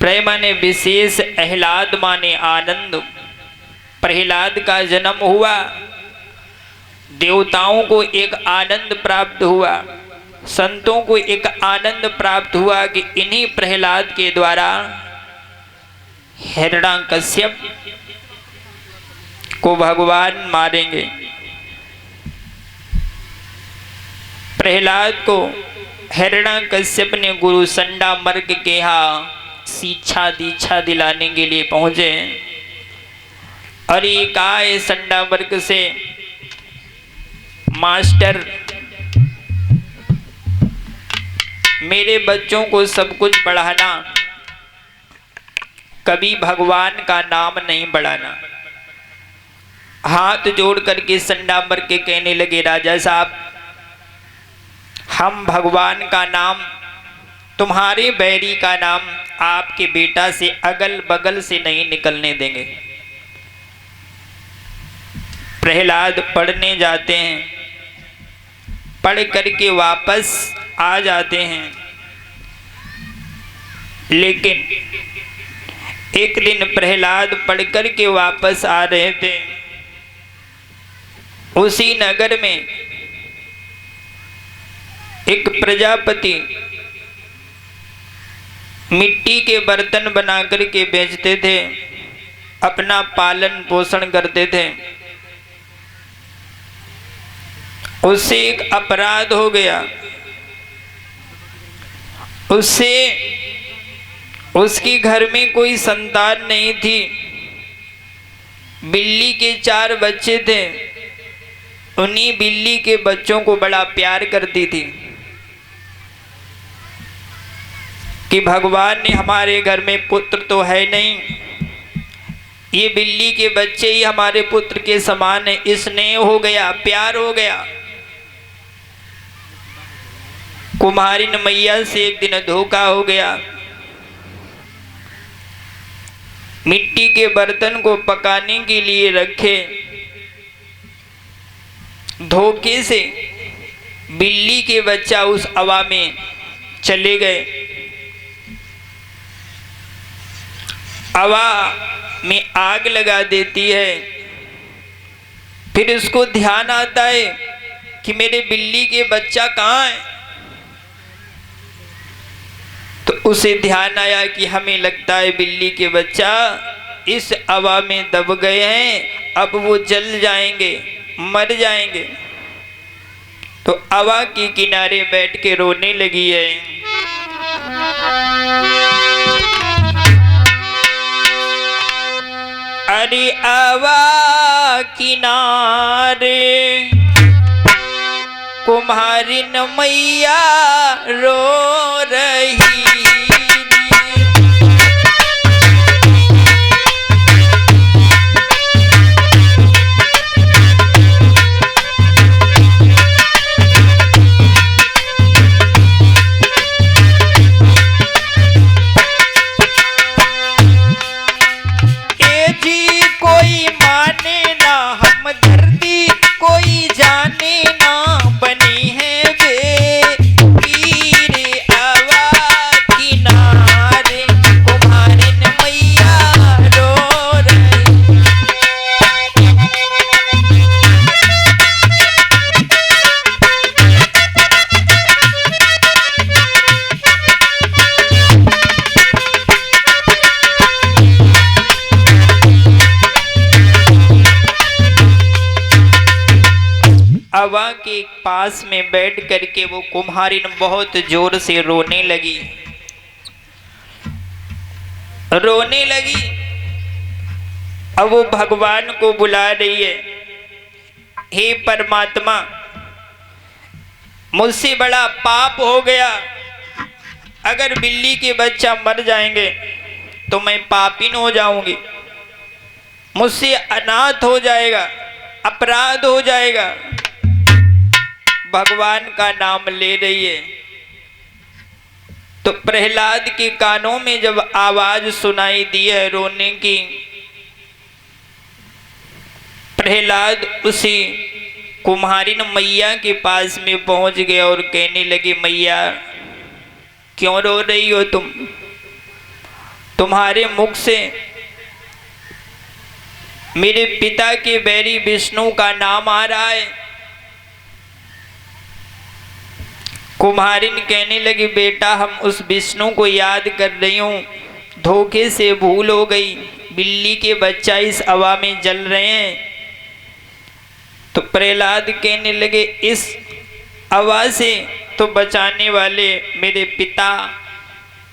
प्रेम माने विशेष, आह्लाद माने आनंद। प्रहलाद का जन्म हुआ, देवताओं को एक आनंद प्राप्त हुआ, संतों को एक आनंद प्राप्त हुआ कि इन्हीं प्रहलाद के द्वारा हिरण्यकश्यप को भगवान मारेंगे। प्रहलाद को हिरण्यकश्यप ने गुरु संडामर्क के यहाँ शिक्षा दीक्षा दिलाने के लिए पहुंचे और ये कहा है संडामर्क से, मास्टर मेरे बच्चों को सब कुछ पढ़ाना, कभी भगवान का नाम नहीं बढ़ाना। हाथ जोड़ करके संडामर्क के कहने लगे, राजा साहब हम भगवान का नाम, तुम्हारे बैरी का नाम आपके बेटा से अगल बगल से नहीं निकलने देंगे। प्रहलाद पढ़ने जाते हैं, पढ़ करके वापस आ जाते हैं, लेकिन एक दिन प्रहलाद पढ़ करके वापस आ रहे थे, उसी नगर में एक प्रजापति मिट्टी के बर्तन बना करके बेचते थे, अपना पालन पोषण करते थे। उससे एक अपराध हो गया, उससे उसके घर में कोई संतान नहीं थी, बिल्ली के 4 बच्चे थे, उन्हीं बिल्ली के बच्चों को बड़ा प्यार करती थी कि भगवान ने हमारे घर में पुत्र तो है नहीं, ये बिल्ली के बच्चे ही हमारे पुत्र के समान है। स्नेह हो गया, प्यार हो गया। कुम्हारिन मैया से एक दिन धोखा हो गया, मिट्टी के बर्तन को पकाने के लिए रखे, धोखे से बिल्ली के बच्चा उस हवा में चले गए। हवा में आग लगा देती है, फिर उसको ध्यान आता है कि मेरे बिल्ली के बच्चा कहाँ है। तो उसे ध्यान आया कि हमें लगता है बिल्ली के बच्चा इस हवा में दब गए हैं, अब वो जल जाएंगे, मर जाएंगे। तो हवा के किनारे बैठ के रोने लगी है। अरे हवा किनारे कुम्हारिन मैया रो रही, हवा के पास में बैठ करके वो कुम्हारिन बहुत जोर से रोने लगी, रोने लगी। अब वो भगवान को बुला रही है, हे परमात्मा मुझसे बड़ा पाप हो गया, अगर बिल्ली के बच्चा मर जाएंगे तो मैं पापीन हो जाऊंगी, मुझसे अनाथ हो जाएगा, अपराध हो जाएगा। भगवान का नाम ले रही है तो प्रहलाद के कानों में जब आवाज सुनाई दी है रोने की, प्रहलाद उसी कुम्हारिन मैया के पास में पहुंच गए और कहने लगे, मैया क्यों रो रही हो तुम? तुम्हारे मुख से मेरे पिता के बैरी विष्णु का नाम आ रहा है। कुम्हारिन कहने लगी, बेटा हम उस विष्णु को याद कर रही हूँ, धोखे से भूल हो गई, बिल्ली के बच्चा इस हवा में जल रहे हैं। तो प्रहलाद कहने लगे, इस हवा से तो बचाने वाले मेरे पिता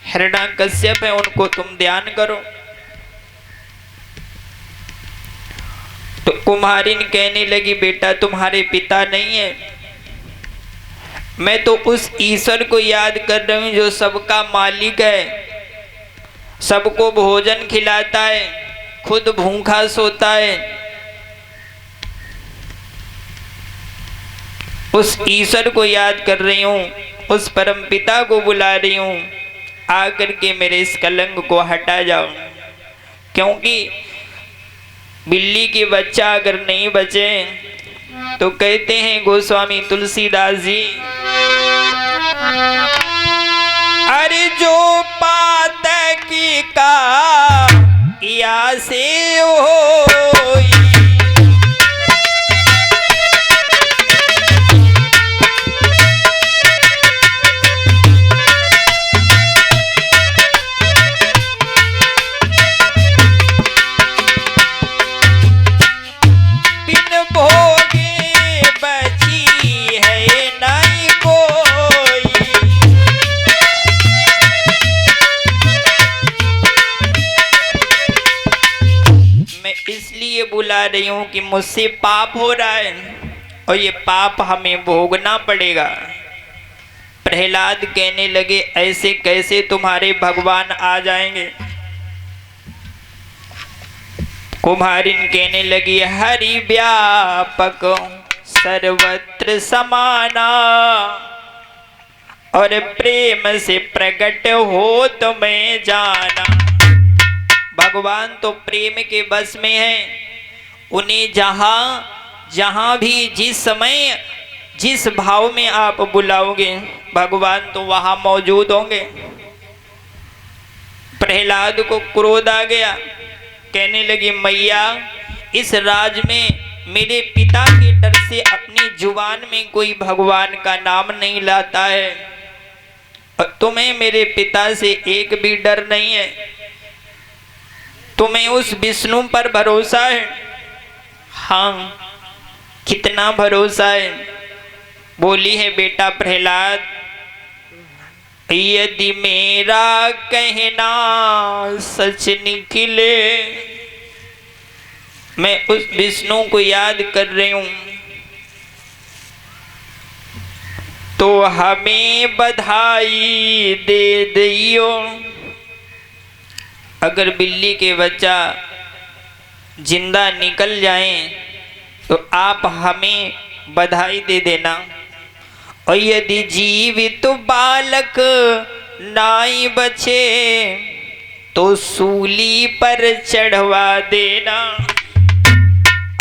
हिरण्यकश्यप हैं, उनको तुम ध्यान करो। तो कुम्हारिन कहने लगी, बेटा तुम्हारे पिता नहीं है, मैं तो उस ईश्वर को याद कर रही हूँ जो सबका मालिक है, सबको भोजन खिलाता है, खुद भूखा सोता है। उस ईश्वर को याद कर रही हूँ, उस परम पिता को बुला रही हूँ, आकर के मेरे इस कलंक को हटा जाओ। क्योंकि बिल्ली के बच्चा अगर नहीं बचे तो कहते हैं गोस्वामी तुलसीदास जी, अरे जो पातकी का या से होई, बिन भोगे बची है नहीं कोई। मैं इसलिए बुला रही हूं कि मुझसे पाप हो रहा है और ये पाप हमें भोगना पड़ेगा। प्रहलाद कहने लगे, ऐसे कैसे तुम्हारे भगवान आ जाएंगे? कुम्हारिन कहने लगी, हरि व्यापक सर्वत्र समाना और प्रेम से प्रकट हो तो मैं जाना। भगवान तो प्रेम के बस में है, उन्हें जहां भी जिस समय जिस भाव में आप बुलाओगे भगवान तो वहां मौजूद होंगे। प्रहलाद को क्रोध आ गया, कहने लगी, मैया इस राज में मेरे पिता के डर से अपनी जुबान में कोई भगवान का नाम नहीं लाता है और तुम्हें मेरे पिता से एक भी डर नहीं है। तुम्हें उस विष्णु पर भरोसा है? हाँ, कितना भरोसा है? बोली है, बेटा प्रहलाद, यदि मेरा कहना सच निकले, मैं उस विष्णु को याद कर रही हूं, तो हमें बधाई दे दियो। अगर बिल्ली के बच्चा जिंदा निकल जाए तो आप हमें बधाई दे देना, और यदि जीवित बालक नाई बचे तो सूली पर चढ़वा देना।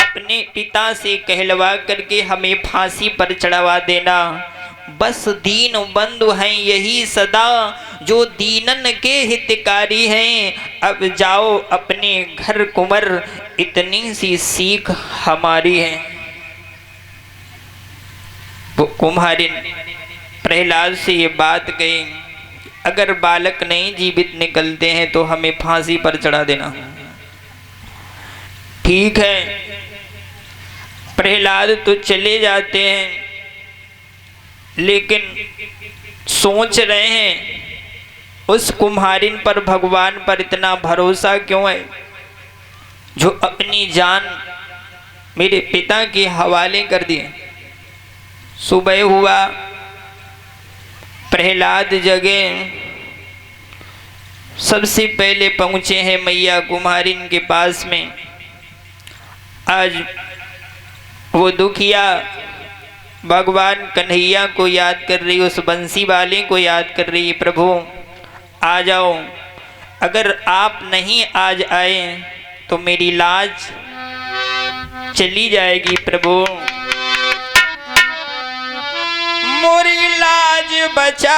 अपने पिता से कहलवा करके हमें फांसी पर चढ़वा देना। बस दीन बंधु हैं यही सदा, जो दीनन के हितकारी हैं। अब जाओ अपने घर कुंवर, इतनी सी सीख हमारी है। वो कुम्हारिन प्रहलाद से ये बात कही, अगर बालक नहीं जीवित निकलते हैं तो हमें फांसी पर चढ़ा देना। ठीक है, प्रहलाद तो चले जाते हैं, लेकिन सोच रहे हैं उस कुम्हारिन पर भगवान पर इतना भरोसा क्यों है, जो अपनी जान मेरे पिता के हवाले कर दिए। सुबह हुआ, प्रहलाद जगे, सबसे पहले पहुंचे हैं मैया कुम्हारिन के पास में। आज वो दुखिया भगवान कन्हैया को याद कर रही, उस बंसी वाले को याद कर रही, प्रभु आ जाओ, अगर आप नहीं आज आए तो मेरी लाज चली जाएगी। प्रभु मोरी लाज बचा